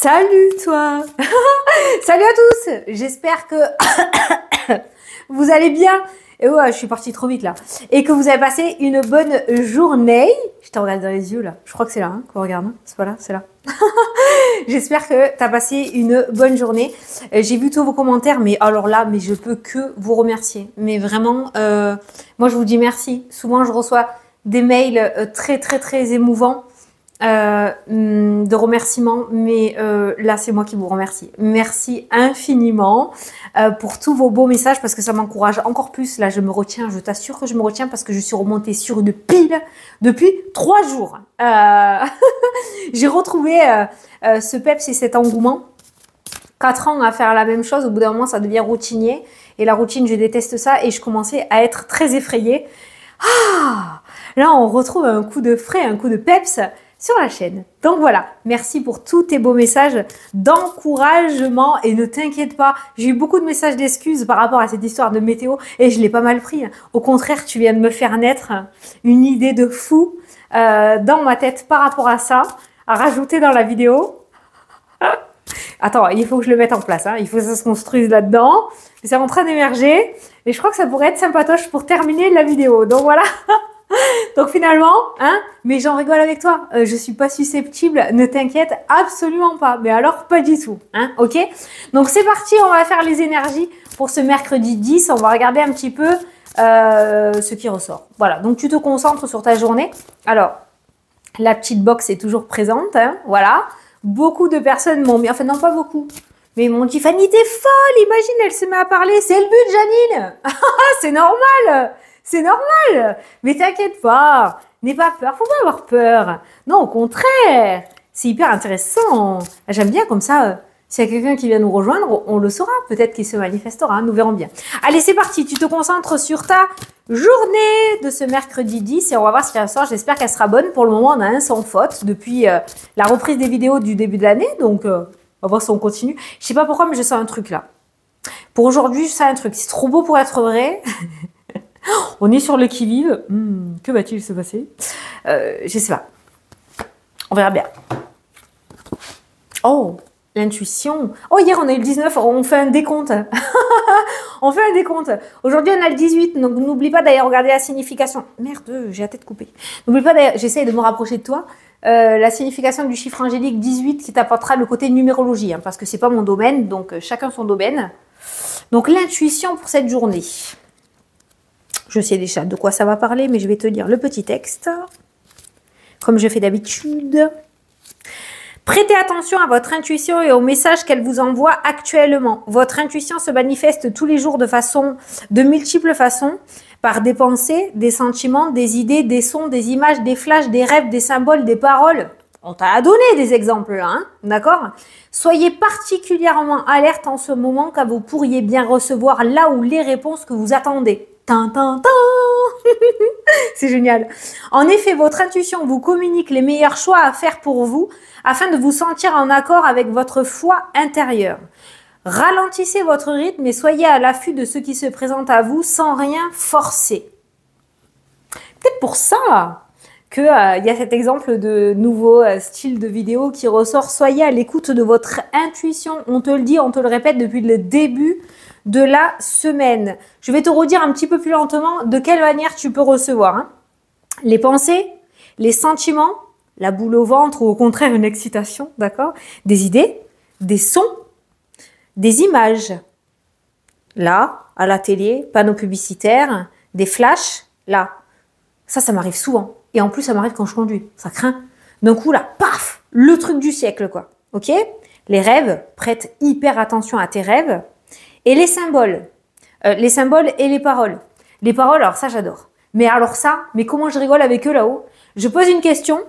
Salut toi. Salut à tous. J'espère que vous allez bien. Et ouais, je suis partie trop vite là. Et que vous avez passé une bonne journée. Je te regarde dans les yeux là. Je crois que c'est là hein, qu'on regarde. Hein. C'est pas là, c'est là. J'espère que tu as passé une bonne journée. J'ai vu tous vos commentaires, mais alors là, mais je peux que vous remercier. Mais vraiment, moi je vous dis merci. Souvent je reçois des mails très émouvants. De remerciements, mais là c'est moi qui vous remercie. Merci infiniment pour tous vos beaux messages parce que ça m'encourage encore plus. Là je me retiens, je t'assure que je me retiens parce que je suis remontée sur une pile depuis 3 jours. J'ai retrouvé ce peps et cet engouement. 4 ans à faire la même chose, au bout d'un moment ça devient routinier et la routine je déteste ça et je commençais à être très effrayée. Ah, là on retrouve un coup de frais, un coup de peps sur la chaîne. Donc voilà, merci pour tous tes beaux messages d'encouragement et ne t'inquiète pas, j'ai eu beaucoup de messages d'excuses par rapport à cette histoire de météo et je l'ai pas mal pris. Au contraire, tu viens de me faire naître une idée de fou dans ma tête par rapport à ça, à rajouter dans la vidéo. Attends, il faut que je le mette en place, hein. Il faut que ça se construise là-dedans. C'est en train d'émerger et je crois que ça pourrait être sympatoche pour terminer la vidéo. Donc voilà. Donc finalement, hein, mais j'en rigole avec toi, je suis pas susceptible, ne t'inquiète absolument pas, mais alors pas du tout, hein, ok? Donc c'est parti, on va faire les énergies pour ce mercredi 10, on va regarder un petit peu ce qui ressort. Voilà, donc tu te concentres sur ta journée. Alors, la petite box est toujours présente, hein, voilà. Beaucoup de personnes m'ont mis, enfin non pas beaucoup, mais ils m'ont dit « Fanny, t'es folle, imagine, elle se met à parler, c'est le but, Janine !» C'est normal. C'est normal, mais t'inquiète pas, n'aie pas peur, faut pas avoir peur. Non, au contraire, c'est hyper intéressant. J'aime bien comme ça, s'il y a quelqu'un qui vient nous rejoindre, on le saura, peut-être qu'il se manifestera, nous verrons bien. Allez, c'est parti, tu te concentres sur ta journée de ce mercredi 10 et on va voir ce qui ressort. J'espère qu'elle sera bonne. Pour le moment, on a un sans faute depuis la reprise des vidéos du début de l'année, donc on va voir si on continue. Je sais pas pourquoi, mais je sens un truc là. Pour aujourd'hui, je sens un truc, c'est trop beau pour être vrai. On est sur le qui-vive. Que va-t-il se passer? Je sais pas. On verra bien. Oh, l'intuition. Oh, hier, on a eu le 19. On fait un décompte. On fait un décompte. Aujourd'hui, on a le 18. Donc, n'oublie pas d'aller regarder la signification. Merde, j'ai la tête coupée. N'oublie pas d'ailleurs, j'essaie de me rapprocher de toi. La signification du chiffre angélique 18 qui t'apportera le côté numérologie. Hein, parce que c'est pas mon domaine. Donc, chacun son domaine. Donc, l'intuition pour cette journée. Je sais déjà de quoi ça va parler, mais je vais te lire le petit texte, comme je fais d'habitude. Prêtez attention à votre intuition et aux messages qu'elle vous envoie actuellement. Votre intuition se manifeste tous les jours de multiples façons, par des pensées, des sentiments, des idées, des sons, des images, des flashs, des rêves, des symboles, des paroles. On t'a donné des exemples là, hein, d'accord? Soyez particulièrement alerte en ce moment car vous pourriez bien recevoir là où les réponses que vous attendez. C'est génial. En effet, votre intuition vous communique les meilleurs choix à faire pour vous afin de vous sentir en accord avec votre foi intérieure. Ralentissez votre rythme et soyez à l'affût de ce qui se présente à vous sans rien forcer. Peut-être pour ça qu'il y a cet exemple de nouveau style de vidéo qui ressort. Soyez à l'écoute de votre intuition. On te le dit, on te le répète depuis le début de la semaine. Je vais te redire un petit peu plus lentement de quelle manière tu peux recevoir. Hein. Les pensées, les sentiments, la boule au ventre ou au contraire une excitation, d'accord? Des idées, des sons, des images. Là, à la télé, panneaux publicitaires, des flashs, là. Ça m'arrive souvent. Et en plus, ça m'arrive quand je conduis. Ça craint. D'un coup, là, paf, le truc du siècle, quoi. Ok? Les rêves, prête hyper attention à tes rêves. Et les symboles et les paroles. Les paroles, alors ça, j'adore. Mais alors ça, mais comment je rigole avec eux là-haut? Je pose une question,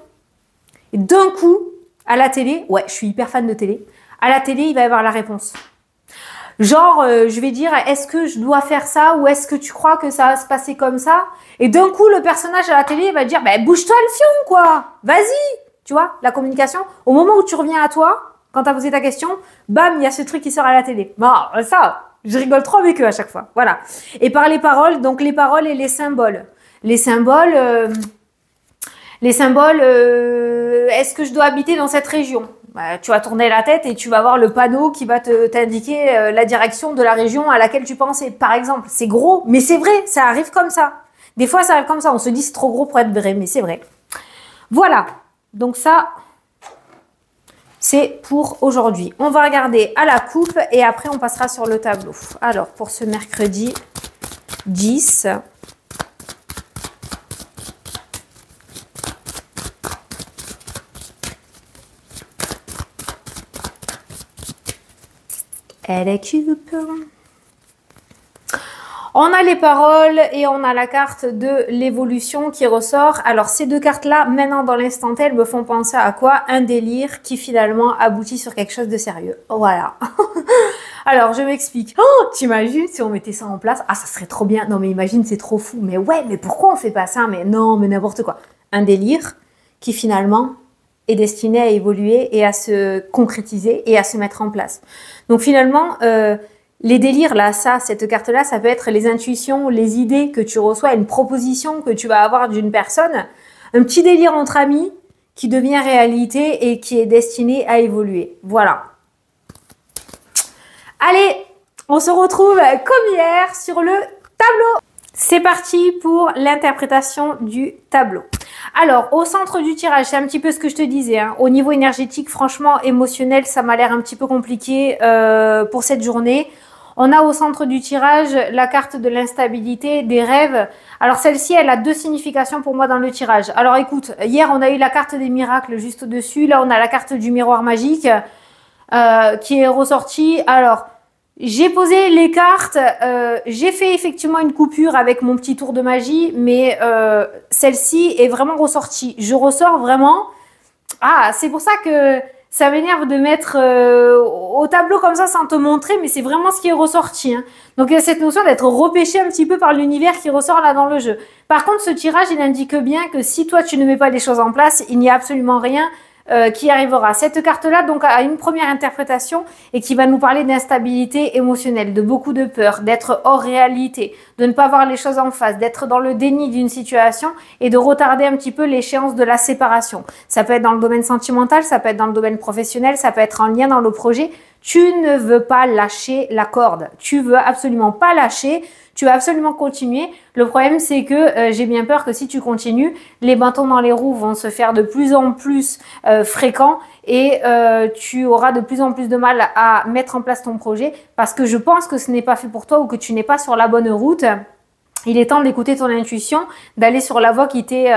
et d'un coup, à la télé, ouais, je suis hyper fan de télé, à la télé, il va y avoir la réponse. Genre, je vais dire, est-ce que je dois faire ça ou est-ce que tu crois que ça va se passer comme ça? Et d'un coup, le personnage à la télé va dire, bah, bouge-toi le fion, quoi. Vas-y. Tu vois, la communication. Au moment où tu reviens à toi, quand tu as posé ta question, bam, il y a ce truc qui sort à la télé. Bon, ça, je rigole trop avec eux à chaque fois. Voilà. Et par les paroles, donc les paroles et les symboles. Les symboles, est-ce que je dois habiter dans cette région? Bah, tu vas tourner la tête et tu vas voir le panneau qui va t'indiquer la direction de la région à laquelle tu pensais, par exemple. C'est gros, mais c'est vrai, ça arrive comme ça. Des fois, ça arrive comme ça. On se dit c'est trop gros pour être vrai, mais c'est vrai. Voilà. Donc ça, c'est pour aujourd'hui. On va regarder à la coupe et après, on passera sur le tableau. Alors, pour ce mercredi 10... Elle est coupe. On a les paroles et on a la carte de l'évolution qui ressort. Alors, ces deux cartes-là, maintenant dans l'instant T, elles me font penser à quoi? Un délire qui finalement aboutit sur quelque chose de sérieux. Voilà. Alors, je m'explique. Oh, t'imagines si on mettait ça en place? Ah, ça serait trop bien. Non, mais imagine, c'est trop fou. Mais ouais, mais pourquoi on fait pas ça? Mais non, mais n'importe quoi. Un délire qui finalement est destiné à évoluer et à se concrétiser et à se mettre en place. Donc finalement, les délires, là, cette carte-là, ça peut être les intuitions, les idées que tu reçois, une proposition que tu vas avoir d'une personne, un petit délire entre amis qui devient réalité et qui est destiné à évoluer. Voilà. Allez, on se retrouve comme hier sur le tableau. C'est parti pour l'interprétation du tableau. Alors, au centre du tirage, c'est un petit peu ce que je te disais. Hein. Au niveau énergétique, franchement, émotionnel, ça m'a l'air un petit peu compliqué pour cette journée. On a au centre du tirage la carte de l'instabilité, des rêves. Alors, celle-ci, elle a deux significations pour moi dans le tirage. Alors, écoute, hier, on a eu la carte des miracles juste au-dessus. Là, on a la carte du miroir magique qui est ressortie. Alors... j'ai posé les cartes, j'ai fait effectivement une coupure avec mon petit tour de magie, mais celle-ci est vraiment ressortie. Je ressors vraiment... Ah, c'est pour ça que ça m'énerve de mettre au tableau comme ça sans te montrer, mais c'est vraiment ce qui est ressorti. Hein. Donc il y a cette notion d'être repêché un petit peu par l'univers qui ressort là dans le jeu. Par contre, ce tirage, il indique bien que si toi tu ne mets pas les choses en place, il n'y a absolument rien qui arrivera. Cette carte-là, donc, a une première interprétation et qui va nous parler d'instabilité émotionnelle, de beaucoup de peur, d'être hors réalité, de ne pas voir les choses en face, d'être dans le déni d'une situation et de retarder un petit peu l'échéance de la séparation. Ça peut être dans le domaine sentimental, ça peut être dans le domaine professionnel, ça peut être en lien dans le projet. Tu ne veux pas lâcher la corde. Tu veux absolument pas lâcher. Tu vas absolument continuer. Le problème, c'est que j'ai bien peur que si tu continues, les bâtons dans les roues vont se faire de plus en plus fréquents et tu auras de plus en plus de mal à mettre en place ton projet parce que je pense que ce n'est pas fait pour toi ou que tu n'es pas sur la bonne route. Il est temps d'écouter ton intuition, d'aller sur la voie qui t'est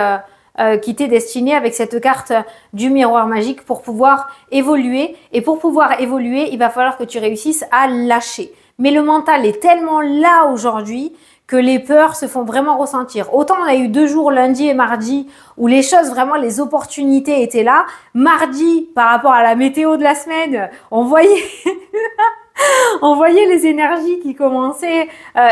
destinée avec cette carte du miroir magique pour pouvoir évoluer. Et pour pouvoir évoluer, il va falloir que tu réussisses à lâcher. Mais le mental est tellement là aujourd'hui que les peurs se font vraiment ressentir. Autant on a eu 2 jours, lundi et mardi, où les choses, vraiment, les opportunités étaient là. Mardi, par rapport à la météo de la semaine, on voyait... on voyait les énergies qui commençaient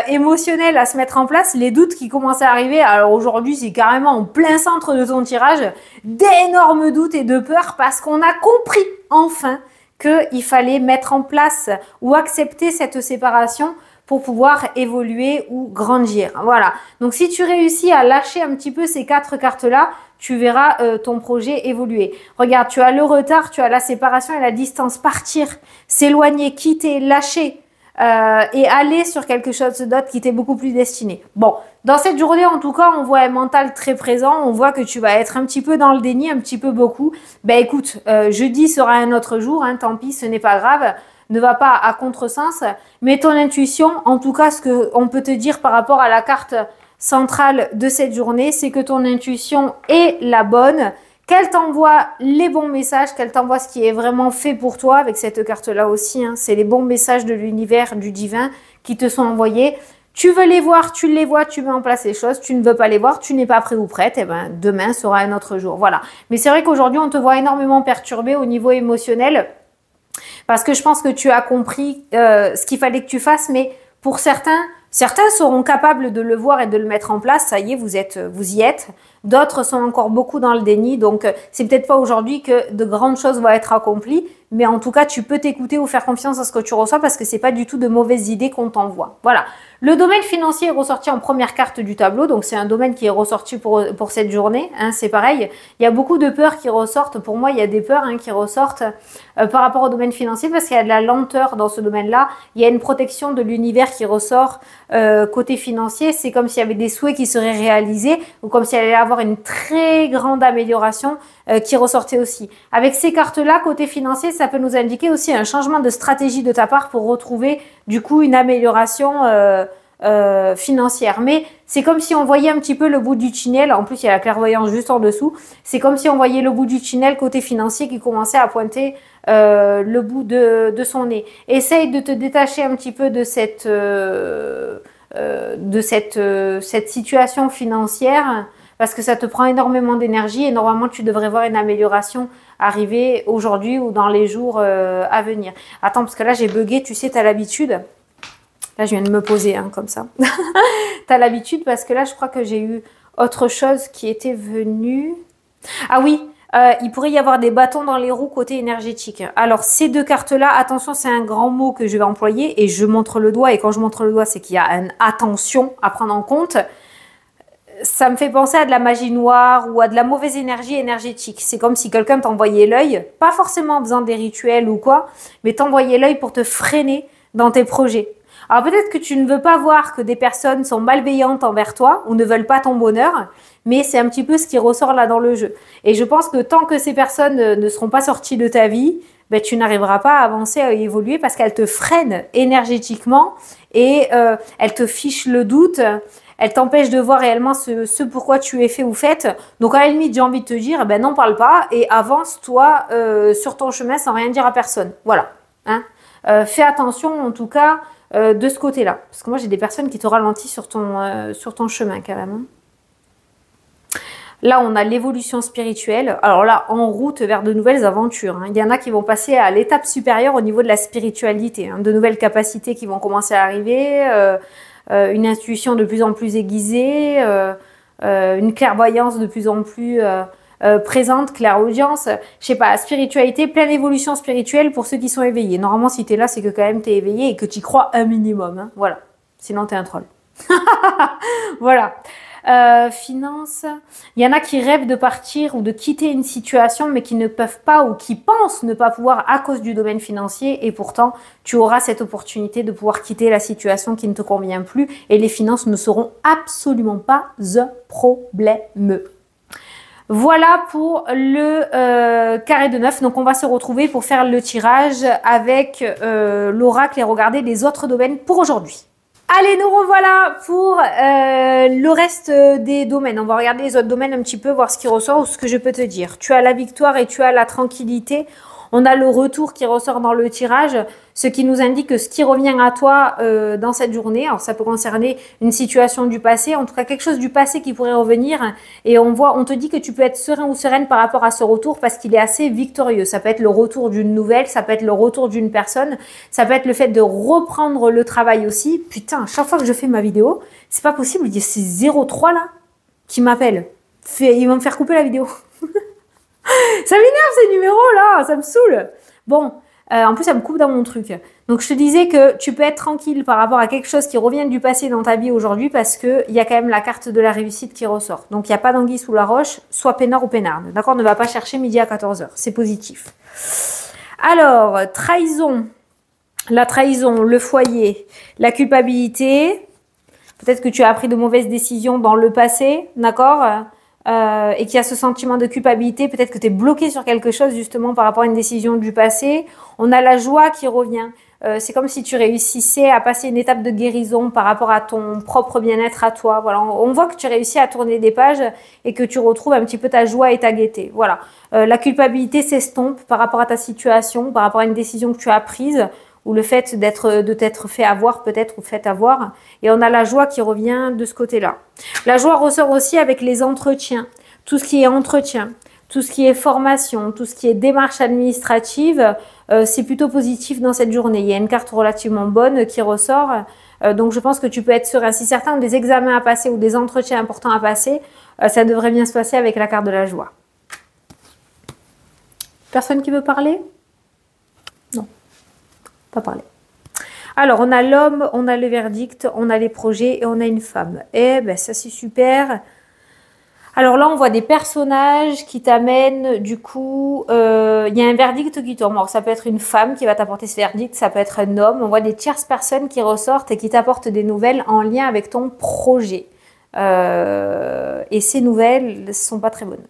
émotionnelles à se mettre en place, les doutes qui commençaient à arriver. Alors aujourd'hui, c'est carrément en plein centre de ton tirage, d'énormes doutes et de peurs parce qu'on a compris enfin qu'il fallait mettre en place ou accepter cette séparation pour pouvoir évoluer ou grandir. Voilà. Donc, si tu réussis à lâcher un petit peu ces 4 cartes-là, tu verras ton projet évoluer. Regarde, tu as le retard, tu as la séparation et la distance. Partir, s'éloigner, quitter, lâcher et aller sur quelque chose d'autre qui t'est beaucoup plus destiné. Bon, dans cette journée, en tout cas, on voit un mental très présent. On voit que tu vas être un petit peu dans le déni, un petit peu beaucoup. Ben écoute, jeudi sera un autre jour, hein, tant pis, ce n'est pas grave. Ne va pas à contresens. Mais ton intuition, en tout cas, ce qu'on peut te dire par rapport à la carte centrale de cette journée, c'est que ton intuition est la bonne, qu'elle t'envoie les bons messages, qu'elle t'envoie ce qui est vraiment fait pour toi avec cette carte-là aussi. Hein. C'est les bons messages de l'univers, du divin qui te sont envoyés. Tu veux les voir, tu les vois, tu mets en place les choses. Tu ne veux pas les voir, tu n'es pas prêt ou prête. Et ben, demain sera un autre jour. Voilà. Mais c'est vrai qu'aujourd'hui, on te voit énormément perturbé au niveau émotionnel parce que je pense que tu as compris ce qu'il fallait que tu fasses. Mais pour certains seront capables de le voir et de le mettre en place. Ça y est, vous y êtes. D'autres sont encore beaucoup dans le déni. Donc, c'est peut-être pas aujourd'hui que de grandes choses vont être accomplies. Mais en tout cas, tu peux t'écouter ou faire confiance à ce que tu reçois parce que c'est pas du tout de mauvaises idées qu'on t'envoie. Voilà. Le domaine financier est ressorti en première carte du tableau. Donc, c'est un domaine qui est ressorti pour cette journée. Hein, c'est pareil. Il y a beaucoup de peurs qui ressortent. Pour moi, il y a des peurs qui ressortent par rapport au domaine financier parce qu'il y a de la lenteur dans ce domaine-là. Il y a une protection de l'univers qui ressort côté financier. C'est comme s'il y avait des souhaits qui seraient réalisés ou comme s'il allait y avoir une très grande amélioration qui ressortait aussi. Avec ces cartes-là, côté financier, ça peut nous indiquer aussi un changement de stratégie de ta part pour retrouver du coup une amélioration financière. Mais c'est comme si on voyait un petit peu le bout du tunnel. En plus, il y a la clairvoyance juste en dessous. C'est comme si on voyait le bout du tunnel côté financier qui commençait à pointer le bout de son nez. Essaye de te détacher un petit peu de cette situation financière parce que ça te prend énormément d'énergie et normalement tu devrais voir une amélioration arriver aujourd'hui ou dans les jours à venir. Attends, parce que là j'ai bugué, tu sais, tu as l'habitude. Là je viens de me poser comme ça. Tu as l'habitude parce que là je crois que j'ai eu autre chose qui était venu. Ah oui, il pourrait y avoir des bâtons dans les roues côté énergétique. Alors ces deux cartes-là, attention, c'est un grand mot que je vais employer et je montre le doigt. Et quand je montre le doigt, c'est qu'il y a une attention à prendre en compte. Ça me fait penser à de la magie noire ou à de la mauvaise énergie énergétique. C'est comme si quelqu'un t'envoyait l'œil, pas forcément en faisant des rituels ou quoi, mais t'envoyait l'œil pour te freiner dans tes projets. Alors peut-être que tu ne veux pas voir que des personnes sont malveillantes envers toi ou ne veulent pas ton bonheur, mais c'est un petit peu ce qui ressort là dans le jeu. Et je pense que tant que ces personnes ne seront pas sorties de ta vie, ben, tu n'arriveras pas à avancer, à évoluer parce qu'elles te freinent énergétiquement et elles te fichent le doute. Elle t'empêche de voir réellement ce pourquoi tu es fait ou faite. Donc à la limite, j'ai envie de te dire, ben n'en parle pas et avance-toi sur ton chemin sans rien dire à personne. Voilà. Hein. Fais attention en tout cas de ce côté-là. Parce que moi, j'ai des personnes qui te ralentissent sur ton chemin quand même. Hein. Là, on a l'évolution spirituelle. Alors là, en route vers de nouvelles aventures. Hein. Il y en a qui vont passer à l'étape supérieure au niveau de la spiritualité. Hein. De nouvelles capacités qui vont commencer à arriver. Une intuition de plus en plus aiguisée, une clairvoyance de plus en plus présente, clairaudience, je sais pas, spiritualité, pleine évolution spirituelle pour ceux qui sont éveillés. Normalement, si tu es là, c'est que quand même tu es éveillé et que tu y crois un minimum. Hein. Voilà. Sinon, tu es un troll. Voilà. Finance. Il y en a qui rêvent de partir ou de quitter une situation mais qui ne peuvent pas ou qui pensent ne pas pouvoir à cause du domaine financier et pourtant tu auras cette opportunité de pouvoir quitter la situation qui ne te convient plus et les finances ne seront absolument pas un problème. Voilà pour le carré de 9. Donc on va se retrouver pour faire le tirage avec l'oracle et regarder les autres domaines pour aujourd'hui. Allez, nous revoilà pour le reste des domaines. On va regarder les autres domaines un petit peu, voir ce qui ressort ou ce que je peux te dire. Tu as la victoire et tu as la tranquillité. On a le retour qui ressort dans le tirage, ce qui nous indique que ce qui revient à toi dans cette journée, alors ça peut concerner une situation du passé, en tout cas quelque chose du passé qui pourrait revenir. Et on te dit que tu peux être serein ou sereine par rapport à ce retour parce qu'il est assez victorieux. Ça peut être le retour d'une nouvelle, ça peut être le retour d'une personne, ça peut être le fait de reprendre le travail aussi. Putain, à chaque fois que je fais ma vidéo, c'est pas possible, il y a ces 03 là qui m'appellent. Ils vont me faire couper la vidéo. Ça m'énerve ces numéros là, ça me saoule. Bon, en plus ça me coupe dans mon truc. Donc je te disais que tu peux être tranquille par rapport à quelque chose qui revient du passé dans ta vie aujourd'hui parce qu'il y a quand même la carte de la réussite qui ressort. Donc il n'y a pas d'anguille sous la roche, soit peinard ou peinarde. D'accord, ne va pas chercher midi à 14 h, c'est positif. Alors, trahison, la trahison, le foyer, la culpabilité. Peut-être que tu as pris de mauvaises décisions dans le passé, d'accord, et qu'il y a ce sentiment de culpabilité, peut-être que tu es bloqué sur quelque chose justement par rapport à une décision du passé. On a la joie qui revient. C'est comme si tu réussissais à passer une étape de guérison par rapport à ton propre bien-être à toi. Voilà, on voit que tu réussis à tourner des pages et que tu retrouves un petit peu ta joie et ta gaieté. Voilà, la culpabilité s'estompe par rapport à ta situation, par rapport à une décision que tu as prise ou le fait de t'être fait avoir peut-être ou fait avoir. Et on a la joie qui revient de ce côté-là. La joie ressort aussi avec les entretiens. Tout ce qui est entretien, tout ce qui est formation, tout ce qui est démarche administrative, c'est plutôt positif dans cette journée. Il y a une carte relativement bonne qui ressort. Donc, je pense que tu peux être serein. Si certains ont des examens à passer ou des entretiens importants à passer, ça devrait bien se passer avec la carte de la joie. Personne qui veut parler? Non, pas parler. Alors, on a l'homme, on a le verdict, on a les projets et on a une femme. Eh ben, ça, c'est super. Alors là, on voit des personnages qui t'amènent, du coup, il y a un verdict qui tombe. Alors, ça peut être une femme qui va t'apporter ce verdict, ça peut être un homme. On voit des tierces personnes qui ressortent et qui t'apportent des nouvelles en lien avec ton projet. Et ces nouvelles ne sont pas très bonnes.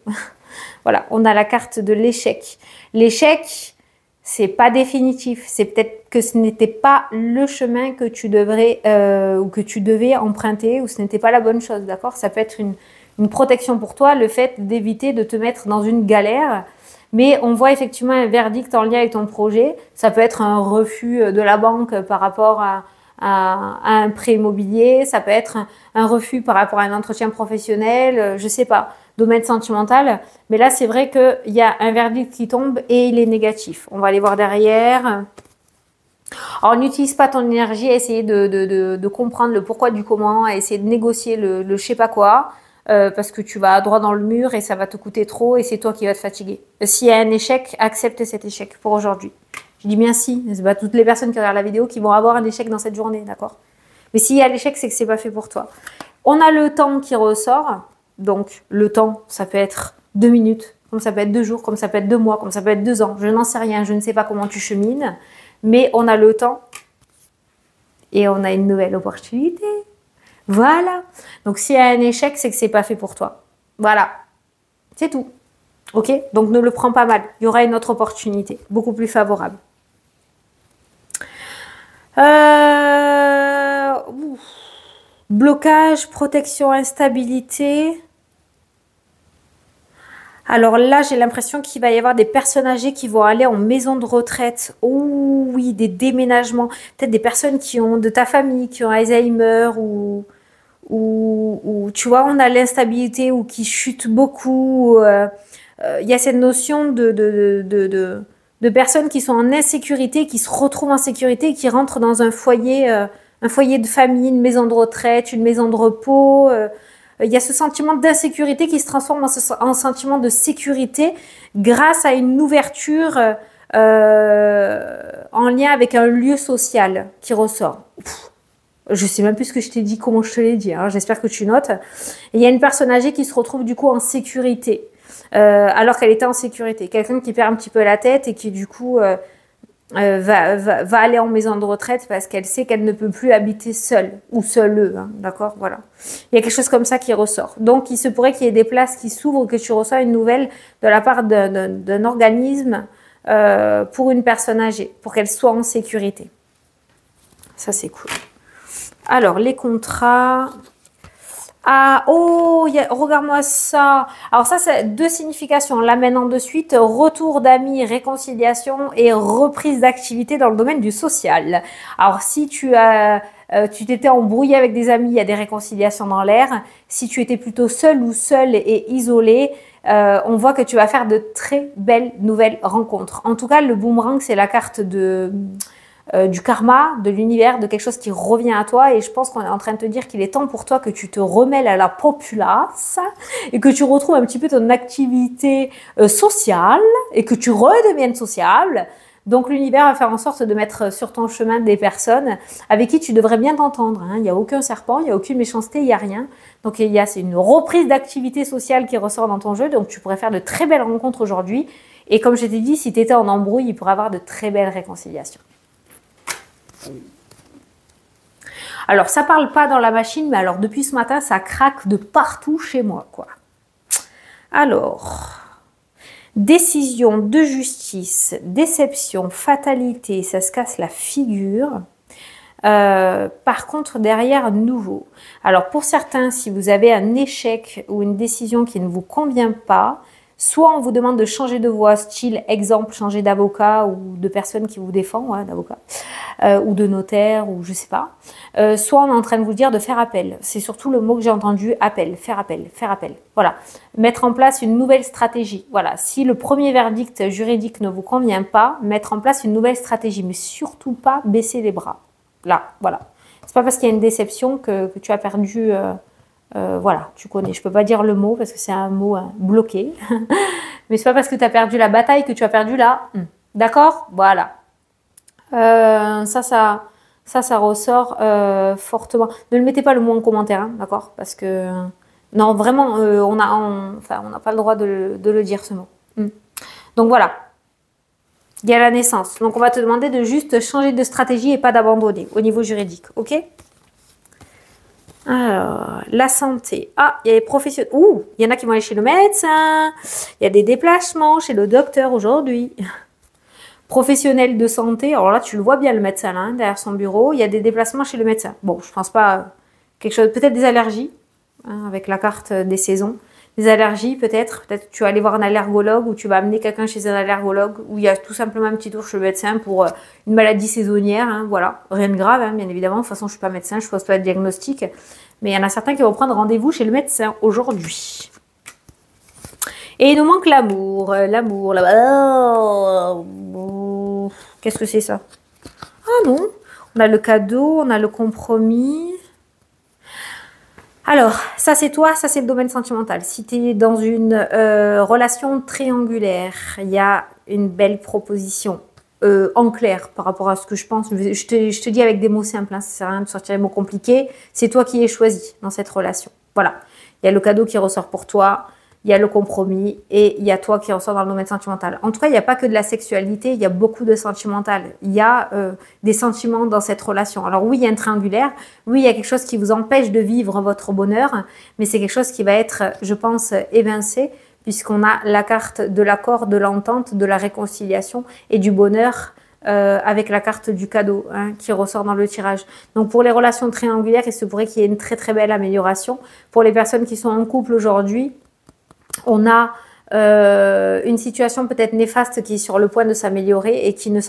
Voilà, on a la carte de l'échec. L'échec, c'est pas définitif. C'est peut-être que ce n'était pas le chemin que tu devrais ou que tu devais emprunter ou ce n'était pas la bonne chose, d'accord? Ça peut être une protection pour toi, le fait d'éviter de te mettre dans une galère. Mais on voit effectivement un verdict en lien avec ton projet. Ça peut être un refus de la banque par rapport à un prêt immobilier. Ça peut être un refus par rapport à un entretien professionnel. Je sais pas, domaine sentimental. Mais là, c'est vrai qu'il y a un verdict qui tombe et il est négatif. On va aller voir derrière. Alors, n'utilise pas ton énergie à essayer de comprendre le pourquoi du comment, à essayer de négocier le je sais pas quoi. Parce que tu vas droit dans le mur et ça va te coûter trop et c'est toi qui vas te fatiguer. S'il y a un échec, accepte cet échec pour aujourd'hui. Je dis bien si, c'est pas toutes les personnes qui regardent la vidéo qui vont avoir un échec dans cette journée, d'accord? Mais s'il y a l'échec, c'est que c'est pas fait pour toi. On a le temps qui ressort. Donc, le temps, ça peut être 2 minutes, comme ça peut être 2 jours, comme ça peut être 2 mois, comme ça peut être 2 ans. Je n'en sais rien, je ne sais pas comment tu chemines. Mais on a le temps et on a une nouvelle opportunité. Voilà. Donc, s'il y a un échec, c'est que c'est pas fait pour toi. Voilà. C'est tout. Ok? Donc, ne le prends pas mal. Il y aura une autre opportunité, beaucoup plus favorable. Blocage, protection, instabilité. Alors là, j'ai l'impression qu'il va y avoir des personnes âgées qui vont aller en maison de retraite. Oh oui, des déménagements. Peut-être des personnes qui ont de ta famille, qui ont Alzheimer ou tu vois, on a l'instabilité ou qui chute beaucoup. Il y a cette notion de personnes qui sont en insécurité, qui se retrouvent en sécurité, qui rentrent dans un foyer de famille, une maison de retraite, une maison de repos. Il y a ce sentiment d'insécurité qui se transforme en sentiment de sécurité grâce à une ouverture en lien avec un lieu social qui ressort. Je sais même plus ce que je t'ai dit, comment je te l'ai dit. Hein. J'espère que tu notes. Et il y a une personne âgée qui se retrouve du coup en sécurité, alors qu'elle était en sécurité. Quelqu'un qui perd un petit peu la tête et qui du coup va aller en maison de retraite parce qu'elle sait qu'elle ne peut plus habiter seule ou seule. Hein, d'accord, voilà. Il y a quelque chose comme ça qui ressort. Donc, il se pourrait qu'il y ait des places qui s'ouvrent, que tu reçois une nouvelle de la part d'un organisme pour une personne âgée, pour qu'elle soit en sécurité. Ça, c'est cool. Alors, les contrats. Ah, oh, regarde-moi ça. Alors ça, c'est 2 significations. Là, maintenant, de suite, retour d'amis, réconciliation et reprise d'activité dans le domaine du social. Alors, si tu t'étais embrouillé avec des amis, il y a des réconciliations dans l'air. Si tu étais plutôt seul ou seule et isolé, on voit que tu vas faire de très belles nouvelles rencontres. En tout cas, le boomerang, c'est la carte du karma, de l'univers, de quelque chose qui revient à toi. Et je pense qu'on est en train de te dire qu'il est temps pour toi que tu te remêles à la populace et que tu retrouves un petit peu ton activité sociale et que tu redeviennes sociable. Donc l'univers va faire en sorte de mettre sur ton chemin des personnes avec qui tu devrais bien t'entendre. Hein. Il n'y a aucun serpent, il n'y a aucune méchanceté, il n'y a rien. Donc c'est une reprise d'activité sociale qui ressort dans ton jeu. Donc tu pourrais faire de très belles rencontres aujourd'hui. Et comme je t'ai dit, si tu étais en embrouille, il pourrait y avoir de très belles réconciliations. Alors, ça parle pas dans la machine, mais alors depuis ce matin, ça craque de partout chez moi, quoi. Alors, décision de justice, déception, fatalité, ça se casse la figure. Par contre, derrière, nouveau. Alors, pour certains, si vous avez un échec ou une décision qui ne vous convient pas, soit on vous demande de changer de voie, style exemple, changer d'avocat ou de personne qui vous défend, ouais, d'avocat, ou de notaire, ou je sais pas. Soit on est en train de vous dire de faire appel. C'est surtout le mot que j'ai entendu, appel, faire appel, faire appel. Voilà. Mettre en place une nouvelle stratégie. Voilà. Si le premier verdict juridique ne vous convient pas, mettre en place une nouvelle stratégie. Mais surtout pas baisser les bras. Là, voilà. C'est pas parce qu'il y a une déception que tu as perdu... voilà, tu connais. Je peux pas dire le mot parce que c'est un mot bloqué. Mais c'est pas parce que tu as perdu la bataille que tu as perdu la... D'accord? Voilà. Ça ressort fortement. Ne le mettez pas le mot en commentaire, hein, d'accord? Parce que... non, vraiment, on n'a pas le droit de le dire, ce mot. Donc voilà. Il y a la naissance. Donc on va te demander de juste changer de stratégie et pas d'abandonner au niveau juridique. Ok? Alors, la santé. Ah, il y a les professionnels. Ouh, il y en a qui vont aller chez le médecin. Il y a des déplacements chez le docteur aujourd'hui. Professionnel de santé. Alors là, tu le vois bien, le médecin, là, hein, derrière son bureau. Il y a des déplacements chez le médecin. Bon, je pense pas quelque chose. Peut-être des allergies, hein, avec la carte des saisons. Des allergies, peut-être. Peut-être que tu vas aller voir un allergologue ou tu vas amener quelqu'un chez un allergologue où il y a tout simplement un petit tour chez le médecin pour une maladie saisonnière. Hein, voilà. Rien de grave, hein, bien évidemment. De toute façon, je ne suis pas médecin, je ne pose pas de diagnostic. Mais il y en a certains qui vont prendre rendez-vous chez le médecin aujourd'hui. Et il nous manque l'amour. L'amour, là-bas. Oh, qu'est-ce que c'est ça? Ah non. On a le cadeau, on a le compromis. Alors, ça c'est toi, ça c'est le domaine sentimental. Si tu es dans une relation triangulaire, il y a une belle proposition en clair par rapport à ce que je pense. Je te dis avec des mots simples, hein, ça sert à rien de sortir des mots compliqués. C'est toi qui es choisi dans cette relation. Voilà, il y a le cadeau qui ressort pour toi, il y a le compromis et il y a toi qui ressort dans le domaine sentimental. En tout cas, il n'y a pas que de la sexualité, il y a beaucoup de sentimental. Il y a des sentiments dans cette relation. Alors oui, il y a un triangulaire, oui, il y a quelque chose qui vous empêche de vivre votre bonheur, mais c'est quelque chose qui va être, je pense, évincé, puisqu'on a la carte de l'accord, de l'entente, de la réconciliation et du bonheur avec la carte du cadeau, hein, qui ressort dans le tirage. Donc pour les relations triangulaires, il se pourrait qu'il y ait une très très belle amélioration. Pour les personnes qui sont en couple aujourd'hui, on a une situation peut-être néfaste qui est sur le point de s'améliorer et qui ne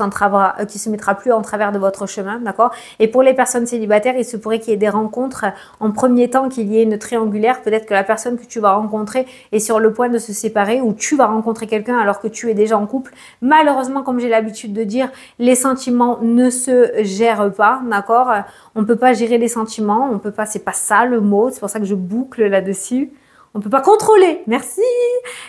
qui se mettra plus en travers de votre chemin, d'accord? Et pour les personnes célibataires, il se pourrait qu'il y ait des rencontres en premier temps, qu'il y ait une triangulaire. Peut-être que la personne que tu vas rencontrer est sur le point de se séparer ou tu vas rencontrer quelqu'un alors que tu es déjà en couple. Malheureusement, comme j'ai l'habitude de dire, les sentiments ne se gèrent pas, d'accord? On peut pas gérer les sentiments, on peut pas, c'est pas ça le mot, c'est pour ça que je boucle là-dessus. On ne peut pas contrôler, merci,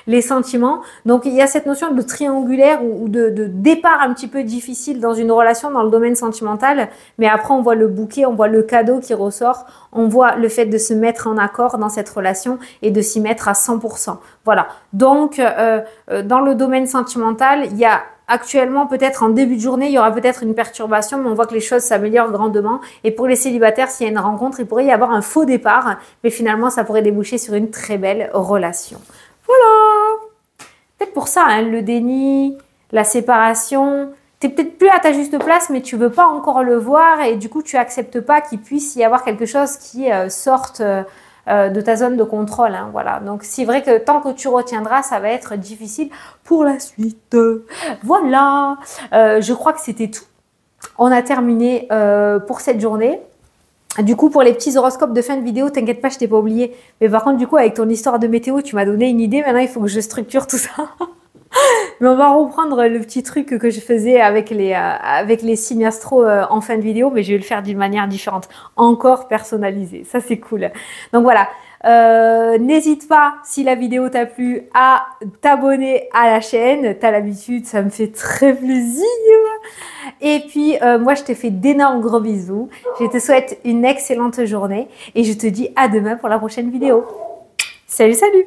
les sentiments. Donc, il y a cette notion de triangulaire ou de départ un petit peu difficile dans une relation dans le domaine sentimental. Mais après, on voit le bouquet, on voit le cadeau qui ressort. On voit le fait de se mettre en accord dans cette relation et de s'y mettre à 100%. Voilà. Donc, dans le domaine sentimental, il y a actuellement, peut-être en début de journée, il y aura peut-être une perturbation, mais on voit que les choses s'améliorent grandement. Et pour les célibataires, s'il y a une rencontre, il pourrait y avoir un faux départ, mais finalement, ça pourrait déboucher sur une très belle relation. Voilà. Peut-être pour ça, hein, le déni, la séparation. Tu n'es peut-être plus à ta juste place, mais tu veux pas encore le voir et du coup, tu acceptes pas qu'il puisse y avoir quelque chose qui sorte de ta zone de contrôle. Hein, voilà. Donc, c'est vrai que tant que tu retiendras, ça va être difficile pour la suite. Voilà. Je crois que c'était tout. On a terminé pour cette journée. Du coup, pour les petits horoscopes de fin de vidéo, t'inquiète pas, je t'ai pas oublié. Mais par contre, du coup, avec ton histoire de météo, tu m'as donné une idée. Maintenant, il faut que je structure tout ça. Mais on va reprendre le petit truc que je faisais avec les signes astro en fin de vidéo, mais je vais le faire d'une manière différente, encore personnalisée. Ça, c'est cool. Donc voilà, n'hésite pas, si la vidéo t'a plu, à t'abonner à la chaîne. T'as l'habitude, ça me fait très plaisir. Et puis, moi, je te fais d'énormes gros bisous. Je te souhaite une excellente journée et je te dis à demain pour la prochaine vidéo. Salut, salut!